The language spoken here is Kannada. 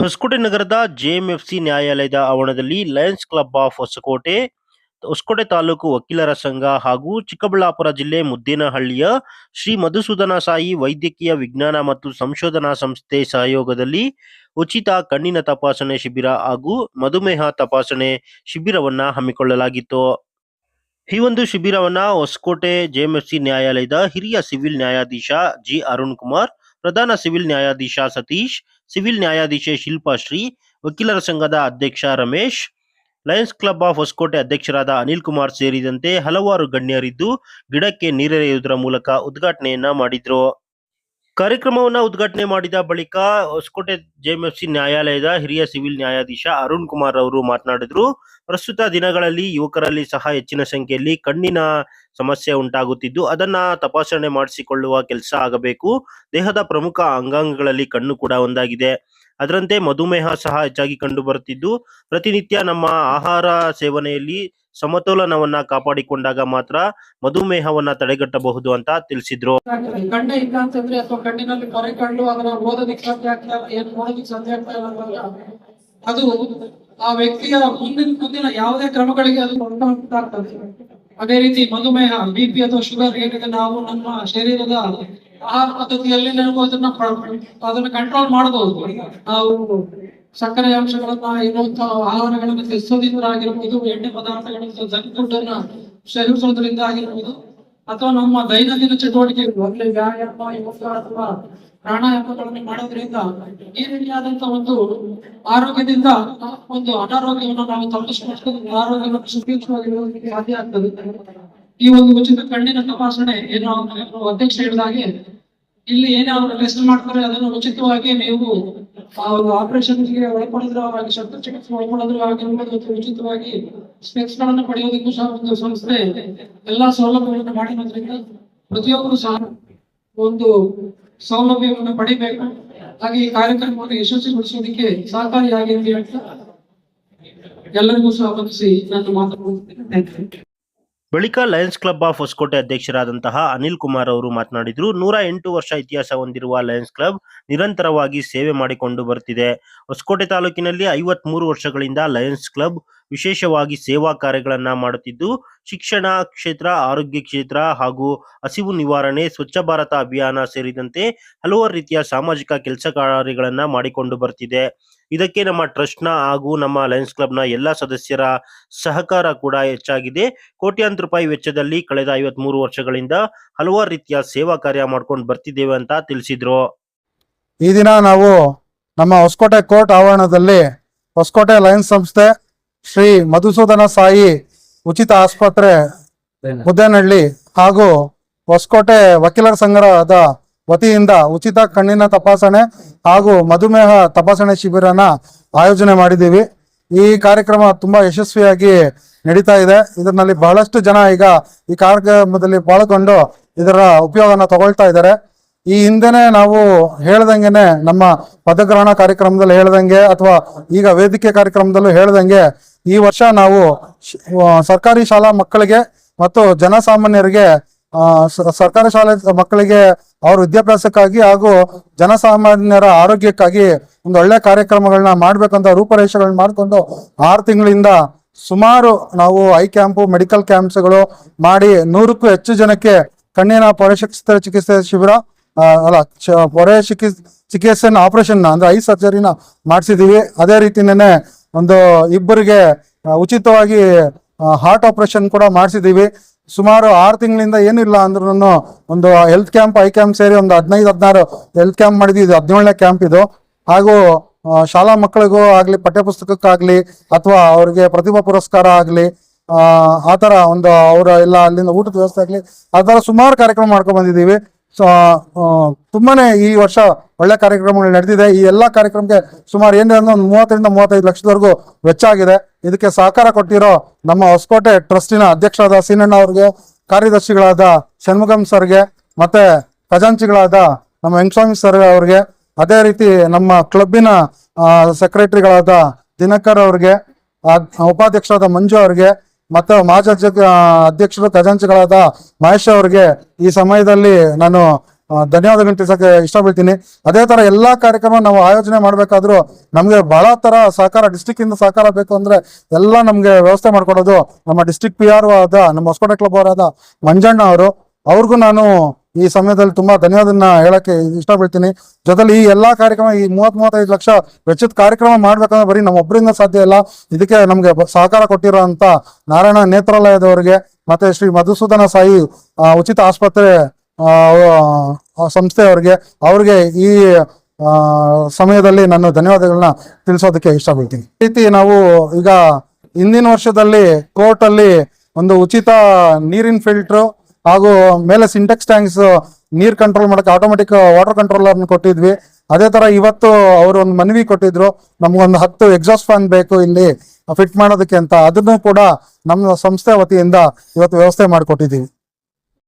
ಹೊಸಕೋಟೆ ನಗರದ ಜೆಎಂಎಫ್ಸಿ ನ್ಯಾಯಾಲಯದ ಆವರಣದಲ್ಲಿ Lions Club of Hosakote, Hosakote ತಾಲೂಕು ವಕೀಲರ ಸಂಘ ಹಾಗೂ ಚಿಕ್ಕಬಳ್ಳಾಪುರ ಜಿಲ್ಲೆ ಮುದ್ದೇನಹಳ್ಳಿಯ ಶ್ರೀ ಮಧುಸೂದನ ಸಾಯಿ ವೈದ್ಯಕೀಯ ವಿಜ್ಞಾನ ಮತ್ತು ಸಂಶೋಧನಾ ಸಂಸ್ಥೆ ಸಹಯೋಗದಲ್ಲಿ ಉಚಿತ ಕಣ್ಣಿನ ತಪಾಸಣೆ ಶಿಬಿರ ಹಾಗೂ ಮಧುಮೇಹ ತಪಾಸಣೆ ಶಿಬಿರವನ್ನ ಹಮ್ಮಿಕೊಳ್ಳಲಾಗಿತ್ತು. ಈ ಒಂದು ಶಿಬಿರವನ್ನ ಹೊಸಕೋಟೆ ಜೆಎಂಎಫ್ಸಿ ನ್ಯಾಯಾಲಯದ ಹಿರಿಯ ಸಿವಿಲ್ ನ್ಯಾಯಾಧೀಶ ಜಿ ಅರುಣ್ ಕುಮಾರ್, ಪ್ರಧಾನ ಸಿವಿಲ್ ನ್ಯಾಯಾಧೀಶ ಸತೀಶ್, ಸಿವಿಲ್ ನ್ಯಾಯಾಧೀಶೆ ಶಿಲ್ಪಾಶ್ರೀ, ವಕೀಲರ ಸಂಘದ ಅಧ್ಯಕ್ಷ Ramesh, Lions Club of Hosakote ಅಧ್ಯಕ್ಷರಾದ ಅನಿಲ್ ಕುಮಾರ್ ಸೇರಿದಂತೆ ಹಲವಾರು ಗಣ್ಯರಿದ್ದು ಗಿಡಕ್ಕೆ ನೀರೆರೆಯುವುದರ ಮೂಲಕ ಉದ್ಘಾಟನೆಯನ್ನ ಮಾಡಿದ್ರು. ಕಾರ್ಯಕ್ರಮವನ್ನು ಉದ್ಘಾಟನೆ ಮಾಡಿದ ಬಳಿಕ ಹೊಸಕೋಟೆ ಜೆಎಂಎಫ್ಸಿ ನ್ಯಾಯಾಲಯದ ಹಿರಿಯ ಸಿವಿಲ್ ನ್ಯಾಯಾಧೀಶ ಅರುಣ್ ಕುಮಾರ್ ಅವರು ಮಾತನಾಡಿದ್ರು. ಪ್ರಸ್ತುತ ದಿನಗಳಲ್ಲಿ ಯುವಕರಲ್ಲಿ ಸಹ ಹೆಚ್ಚಿನ ಸಂಖ್ಯೆಯಲ್ಲಿ ಕಣ್ಣಿನ ಸಮಸ್ಯೆ ಉಂಟಾಗುತ್ತಿದ್ದು, ಅದನ್ನ ತಪಾಸಣೆ ಮಾಡಿಸಿಕೊಳ್ಳುವ ಕೆಲಸ ಆಗಬೇಕು. ದೇಹದ ಪ್ರಮುಖ ಅಂಗಾಂಗಗಳಲ್ಲಿ ಕಣ್ಣು ಕೂಡ ಒಂದಾಗಿದೆ. ಅದರಂತೆ ಮಧುಮೇಹ ಸಹ ಹೆಚ್ಚಾಗಿ ಕಂಡು ಬರುತ್ತಿದ್ದು, ಪ್ರತಿನಿತ್ಯ ನಮ್ಮ ಆಹಾರ ಸೇವನೆಯಲ್ಲಿ ಸಮತೋಲನವನ್ನ ಕಾಪಾಡಿಕೊಂಡಾಗ ಮಾತ್ರ ಮಧುಮೇಹವನ್ನ ತಡೆಗಟ್ಟಬಹುದು ಅಂತ ತಿಳಿಸಿದ್ರು. ಕಣ್ಣೇ ಇಲ್ಲ ಅಂತಂದ್ರೆ ಅಥವಾ ಕಣ್ಣಿನಲ್ಲಿ ಪೊರೆ ಕಂಡು ಅದನ್ನ ಓದೋದಿಕ್ಕೆ ಸಾಧ್ಯ ಆಗ್ತಾ ಏನು ನೋಡೋದಿಕ್ಕೆ ಸಾಧ್ಯ ಆಗ್ತಾ ಇಲ್ಲ ಅಂದಾಗ ಅದು ಆ ವ್ಯಕ್ತಿಯ ಮುಂದಿನ ಯಾವುದೇ ಕ್ರಮಗಳಿಗೆ ಅದು ಉಂಟಾಗ್ತದೆ. ಅದೇ ರೀತಿ ಮಧುಮೇಹ, ಬಿಪಿ ಅಥವಾ ಶುಗರ್ ಏನಿದೆ, ನಾವು ನಮ್ಮ ಶರೀರದ ಆಹಾರ ಪದ್ಧತಿಯಲ್ಲಿ ನಾವು ಅದನ್ನ ಕಂಟ್ರೋಲ್ ಮಾಡಬಹುದು. ನಾವು ಸಕ್ಕರೆ ಅಂಶಗಳನ್ನ ಇರುವಂತಹ ಆಹಾರಗಳನ್ನು ತಿಳಿಸೋದ್ರಿಂದ ಆಗಿರ್ಬೋದು, ಎಣ್ಣೆ ಪದಾರ್ಥಗಳನ್ನು ಜಂಕ್ ಫುಡ್ ಅನ್ನ ಸೇವಿಸೋದ್ರಿಂದ ಆಗಿರ್ಬೋದು, ಅಥವಾ ನಮ್ಮ ದೈನಂದಿನ ಚಟುವಟಿಕೆಗಳು ಅಂದ್ರೆ ವ್ಯಾಯಾಮ, ಯೋಗ ಅಥವಾ ಪ್ರಾಣಾಯಾಮಗಳನ್ನು ಮಾಡೋದ್ರಿಂದ ಈ ರೀತಿಯಾದಂತಹ ಒಂದು ಆರೋಗ್ಯದಿಂದ ಒಂದು ಅನಾರೋಗ್ಯವನ್ನು ನಾವು ತಪ್ಪಿಸಿಕೊಂಡು ಆರೋಗ್ಯವನ್ನು ಸುಖವಾಗಿ ಸಾಧ್ಯ ಆಗ್ತದೆ. ಈ ಒಂದು ಉಚಿತ ಕಣ್ಣಿನ ತಪಾಸಣೆ ಏನು ಅಧ್ಯಕ್ಷ ಹೇಳಿದಾಗೆ ಇಲ್ಲಿ ಏನಾದ್ರು ಟೆಸ್ಟ್ ಮಾಡ್ತಾರೆ ಅದನ್ನು ಉಚಿತವಾಗಿ ನೀವು ಆಪರೇಷನ್ಗೆ ಒಳಪಡಿದ್ರಾಗಿ ಶಸ್ತ್ರಚಿಕಿತ್ಸೆ ಒಳಪಡೋದ್ರಾಗಿರ್ಬೋದು ಅಥವಾ ಉಚಿತವಾಗಿ ಸ್ಪೆಕ್ಸ್ ಗಳನ್ನು ಪಡೆಯೋದಕ್ಕೂ ಸಹ ಒಂದು ಸಂಸ್ಥೆ ಎಲ್ಲಾ ಸೌಲಭ್ಯಗಳನ್ನು ಮಾಡಿರೋದ್ರಿಂದ ಪ್ರತಿಯೊಬ್ಬರು ಸಹ ಒಂದು ಸೌಲಭ್ಯವನ್ನು ಪಡಿಬೇಕು. ಹಾಗೆ ಈ ಕಾರ್ಯಕ್ರಮವನ್ನು ಯಶಸ್ವಿಗೊಳಿಸೋದಕ್ಕೆ ಸಹಕಾರಿಯಾಗಿದೆ ಅಂತ ಎಲ್ಲರಿಗೂ ಸಹ ಬಂಧಿಸಿ ನಾನು ಮಾತನಾಡುತ್ತೇನೆ. ಬಳಿಕ ಲಯನ್ಸ್ ಕ್ಲಬ್ ಆಫ್ ಹೊಸಕೋಟೆ ಅಧ್ಯಕ್ಷರಾದಂತಹ ಅನಿಲ್ ಕುಮಾರ್ ಅವರು ಮಾತನಾಡಿದ್ರು. 108 ವರ್ಷ ಇತಿಹಾಸ ಹೊಂದಿರುವ ಲಯನ್ಸ್ ಕ್ಲಬ್ ನಿರಂತರವಾಗಿ ಸೇವೆ ಮಾಡಿಕೊಂಡು ಬರ್ತಿದೆ. ಹೊಸಕೋಟೆ ತಾಲೂಕಿನಲ್ಲಿ 53 ವರ್ಷಗಳಿಂದ ಲಯನ್ಸ್ ಕ್ಲಬ್ ವಿಶೇಷವಾಗಿ ಸೇವಾ ಕಾರ್ಯಗಳನ್ನ ಮಾಡುತ್ತಿದ್ದು, ಶಿಕ್ಷಣ ಕ್ಷೇತ್ರ, ಆರೋಗ್ಯ ಕ್ಷೇತ್ರ ಹಾಗೂ ಹಸಿವು ನಿವಾರಣೆ, ಸ್ವಚ್ಛ ಭಾರತ ಅಭಿಯಾನ ಸೇರಿದಂತೆ ಹಲವಾರು ರೀತಿಯ ಸಾಮಾಜಿಕ ಕೆಲಸ ಕಾರ್ಯಗಳನ್ನ ಮಾಡಿಕೊಂಡು ಬರ್ತಿದೆ. ಇದಕ್ಕೆ ನಮ್ಮ ಟ್ರಸ್ಟ್ನ ಹಾಗೂ ನಮ್ಮ ಲಯನ್ಸ್ ಕ್ಲಬ್ನ ಎಲ್ಲಾ ಸದಸ್ಯರ ಸಹಕಾರ ಕೂಡ ಹೆಚ್ಚಾಗಿದೆ. ಕೋಟ್ಯಾಂತರ ರೂಪಾಯಿ ವೆಚ್ಚದಲ್ಲಿ ಕಳೆದ 53 ವರ್ಷಗಳಿಂದ ಹಲವಾರು ರೀತಿಯ ಸೇವಾ ಕಾರ್ಯ ಮಾಡ್ಕೊಂಡು ಬರ್ತಿದ್ದೇವೆ ಅಂತ ತಿಳಿಸಿದ್ರು. ಈ ದಿನ ನಾವು ನಮ್ಮ ಹೊಸಕೋಟೆ ಕೋರ್ಟ್ ಆವರಣದಲ್ಲಿ ಹೊಸಕೋಟೆ ಲಯನ್ಸ್ ಸಂಸ್ಥೆ, ಶ್ರೀ ಮಧುಸೂದನ ಸಾಯಿ ಉಚಿತ ಆಸ್ಪತ್ರೆ ಮುದ್ದೇನಹಳ್ಳಿ ಹಾಗೂ ಹೊಸಕೋಟೆ ವಕೀಲರ ಸಂಘದ ವತಿಯಿಂದ ಉಚಿತ ಕಣ್ಣಿನ ತಪಾಸಣೆ ಹಾಗೂ ಮಧುಮೇಹ ತಪಾಸಣೆ ಶಿಬಿರನ ಆಯೋಜನೆ ಮಾಡಿದ್ದೀವಿ. ಈ ಕಾರ್ಯಕ್ರಮ ತುಂಬಾ ಯಶಸ್ವಿಯಾಗಿ ನಡೀತಾ ಇದೆ. ಇದರಲ್ಲಿ ಬಹಳಷ್ಟು ಜನ ಈಗ ಈ ಕಾರ್ಯಕ್ರಮದಲ್ಲಿ ಪಾಲ್ಗೊಂಡು ಇದರ ಉಪಯೋಗನ ತಗೊಳ್ತಾ ಇದ್ದಾರೆ. ಈ ಹಿಂದೆನೆ ನಾವು ಹೇಳ್ದಂಗೆನೆ ನಮ್ಮ ಪದಗ್ರಹಣ ಕಾರ್ಯಕ್ರಮದಲ್ಲಿ ಹೇಳ್ದಂಗೆ ಅಥವಾ ಈಗ ವೇದಿಕೆ ಕಾರ್ಯಕ್ರಮದಲ್ಲೂ ಹೇಳ್ದಂಗೆ ಈ ವರ್ಷ ನಾವು ಸರ್ಕಾರಿ ಶಾಲಾ ಮಕ್ಕಳಿಗೆ ಮತ್ತು ಜನಸಾಮಾನ್ಯರಿಗೆ ಸರ್ಕಾರಿ ಶಾಲೆ ಮಕ್ಕಳಿಗೆ ಅವ್ರ ವಿದ್ಯಾಭ್ಯಾಸಕ್ಕಾಗಿ ಹಾಗೂ ಜನಸಾಮಾನ್ಯರ ಆರೋಗ್ಯಕ್ಕಾಗಿ ಒಂದು ಒಳ್ಳೆ ಕಾರ್ಯಕ್ರಮಗಳನ್ನ ಮಾಡ್ಬೇಕಂತ ರೂಪರೇಷೆಗಳನ್ನ ಮಾಡ್ಕೊಂಡು 6 ತಿಂಗಳಿಂದ ಸುಮಾರು ನಾವು ಐ ಕ್ಯಾಂಪು, ಮೆಡಿಕಲ್ ಕ್ಯಾಂಪ್ಸ್ಗಳು ಮಾಡಿ 100ಕ್ಕೂ ಹೆಚ್ಚು ಜನಕ್ಕೆ ಕಣ್ಣಿನ ಪೊರೆ ಚಿಕಿತ್ಸೆ ಶಿಬಿರ ಪೊರೆ ಚಿಕಿತ್ಸೆ ಆಪರೇಷನ್ ಅಂದ್ರೆ ಐ ಸರ್ಜರಿನ ಮಾಡಿಸಿದೀವಿ. ಅದೇ ರೀತಿನೇ ಒಂದು ಇಬ್ಬರಿಗೆ ಉಚಿತವಾಗಿ ಹಾರ್ಟ್ ಆಪರೇಷನ್ ಕೂಡ ಮಾಡಿಸಿದೀವಿ. ಸುಮಾರು 6 ತಿಂಗಳಿಂದ ಏನಿಲ್ಲ ಅಂದ್ರೂ ಒಂದು ಹೆಲ್ತ್ ಕ್ಯಾಂಪ್, ಐ ಕ್ಯಾಂಪ್ ಸೇರಿ ಒಂದು 15-16 ಹೆಲ್ತ್ ಕ್ಯಾಂಪ್ ಮಾಡಿದ್ವಿ. ಇದು 17ನೇ ಕ್ಯಾಂಪ್ ಇದು. ಹಾಗೂ ಶಾಲಾ ಮಕ್ಕಳಿಗೂ ಆಗ್ಲಿ, ಪಠ್ಯಪುಸ್ತಕಕ್ಕಾಗ್ಲಿ ಅಥವಾ ಅವ್ರಿಗೆ ಪ್ರತಿಭಾ ಪುರಸ್ಕಾರ ಆಗ್ಲಿ, ಆ ತರ ಒಂದು ಅವರ ಎಲ್ಲ ಅಲ್ಲಿಂದ ಊಟದ ವ್ಯವಸ್ಥೆ ಆಗ್ಲಿ, ಆ ತರ ಸುಮಾರು ಕಾರ್ಯಕ್ರಮ ಮಾಡ್ಕೊಂಡ್ ಬಂದಿದ್ದೀವಿ. ತುಂಬಾನೇ ಈ ವರ್ಷ ಒಳ್ಳೆ ಕಾರ್ಯಕ್ರಮಗಳು ನಡೆದಿದೆ. ಈ ಎಲ್ಲಾ ಕಾರ್ಯಕ್ರಮಕ್ಕೆ ಸುಮಾರು ಏನಿದೆ ಅಂದ್ರೆ ಒಂದು 30-35 ಲಕ್ಷದವರೆಗೂ ವೆಚ್ಚ ಆಗಿದೆ. ಇದಕ್ಕೆ ಸಹಕಾರ ಕೊಟ್ಟಿರೋ ನಮ್ಮ ಹೊಸಕೋಟೆ ಟ್ರಸ್ಟಿನ ಅಧ್ಯಕ್ಷರಾದ ಸೀನಣ್ಣ ಅವ್ರಿಗೆ, ಕಾರ್ಯದರ್ಶಿಗಳಾದ ಷಣ್ಮುಗಂ ಸರ್ಗೆ, ಮತ್ತೆ ಖಜಾಂಚಿಗಳಾದ ನಮ್ಮ ವೆಂಕಟಸ್ವಾಮಿ ಸರ್ ಅವ್ರಿಗೆ, ಅದೇ ರೀತಿ ನಮ್ಮ ಕ್ಲಬ್ಬಿನ ಸೆಕ್ರೆಟರಿಗಳಾದ ದಿನಕರ್ ಅವ್ರಿಗೆ, ಉಪಾಧ್ಯಕ್ಷರಾದ ಮಂಜು ಅವ್ರಿಗೆ, ಮತ್ತೆ ಮಾಜಿ ಅಧ್ಯಕ್ಷರು ಖಜಾಂಚಿಗಳಾದ ಮಹೇಶ್ ಅವ್ರಿಗೆ ಈ ಸಮಯದಲ್ಲಿ ನಾನು ಧನ್ಯವಾದಗಳನ್ನ ತಿಳಿಸಕ್ಕೆ ಇಷ್ಟಪಡ್ತೀನಿ. ಅದೇ ತರ ಎಲ್ಲಾ ಕಾರ್ಯಕ್ರಮ ನಾವು ಆಯೋಜನೆ ಮಾಡ್ಬೇಕಾದ್ರೂ ನಮ್ಗೆ ಬಹಳ ತರ ಸಹಕಾರ, ಡಿಸ್ಟಿಕ್ ಇಂದ ಸಹಕಾರ ಬೇಕು ಅಂದ್ರೆ ಎಲ್ಲ ನಮ್ಗೆ ವ್ಯವಸ್ಥೆ ಮಾಡ್ಕೊಡೋದು ನಮ್ಮ ಡಿಸ್ಟಿಕ್ PR ಆದ ನಮ್ಮ ಹೊಸಕೋಟೆ ಕ್ಲಬ್ ಅವರಾದ ಮಂಜಣ್ಣ ಅವರು. ಅವ್ರಿಗೂ ನಾನು ಈ ಸಮಯದಲ್ಲಿ ತುಂಬಾ ಧನ್ಯವಾದನ ಹೇಳಕ್ಕೆ ಇಷ್ಟಪಡ್ತೀನಿ. ಜೊತೆಲಿ ಈ ಎಲ್ಲಾ ಕಾರ್ಯಕ್ರಮ, ಈ 30-35 ಲಕ್ಷ ವೆಚ್ಚದ ಕಾರ್ಯಕ್ರಮ ಮಾಡ್ಬೇಕಂದ್ರೆ ಬರೀ ನಮ್ಮ ಒಬ್ಬರಿಂದ ಸಾಧ್ಯ ಇಲ್ಲ. ಇದಕ್ಕೆ ನಮ್ಗೆ ಸಹಕಾರ ಕೊಟ್ಟಿರೋ ಅಂತ ನಾರಾಯಣ ನೇತ್ರಾಲಯದವರಿಗೆ ಮತ್ತೆ ಶ್ರೀ ಮಧುಸೂದನ ಸಾಯಿ ಉಚಿತ ಆಸ್ಪತ್ರೆ ಸಂಸ್ಥೆಯವರಿಗೆ, ಅವ್ರಿಗೆ ಈ ಸಮಯದಲ್ಲಿ ನಾನು ಧನ್ಯವಾದಗಳನ್ನ ತಿಳಿಸೋದಕ್ಕೆ ಇಷ್ಟಪಡ್ತೀನಿ. ಈ ರೀತಿ ನಾವು ಈಗ ಹಿಂದಿನ ವರ್ಷದಲ್ಲಿ ಕೋರ್ಟ್ ಅಲ್ಲಿ ಒಂದು ಉಚಿತ ನೀರಿನ ಫಿಲ್ಟರ್ ಹಾಗೂ ಮೇಲೆ ಸಿಂಟೆಕ್ಸ್ ಟ್ಯಾಂಕ್ಸ್ ನೀರ್ ಕಂಟ್ರೋಲ್ ಮಾಡಕ್ಕೆ ಆಟೋಮೆಟಿಕ್ ವಾಟರ್ ಕಂಟ್ರೋಲರ್ ಕೊಟ್ಟಿದ್ವಿ. ಅದೇ ತರ ಇವತ್ತು ಅವರು ಒಂದು ಮನವಿ ಕೊಟ್ಟಿದ್ರು, ನಮ್ಗೊಂದು 10 ಎಕ್ಸಾಸ್ಟ್ ಫ್ಯಾನ್ ಬೇಕು ಇಲ್ಲಿ ಫಿಟ್ ಮಾಡೋದಕ್ಕೆ ಅಂತ. ಅದನ್ನು ಕೂಡ ನಮ್ಮ ಸಂಸ್ಥೆ ವತಿಯಿಂದ ಇವತ್ತು ವ್ಯವಸ್ಥೆ ಮಾಡಿಕೊಟ್ಟಿದ್ದೀವಿ.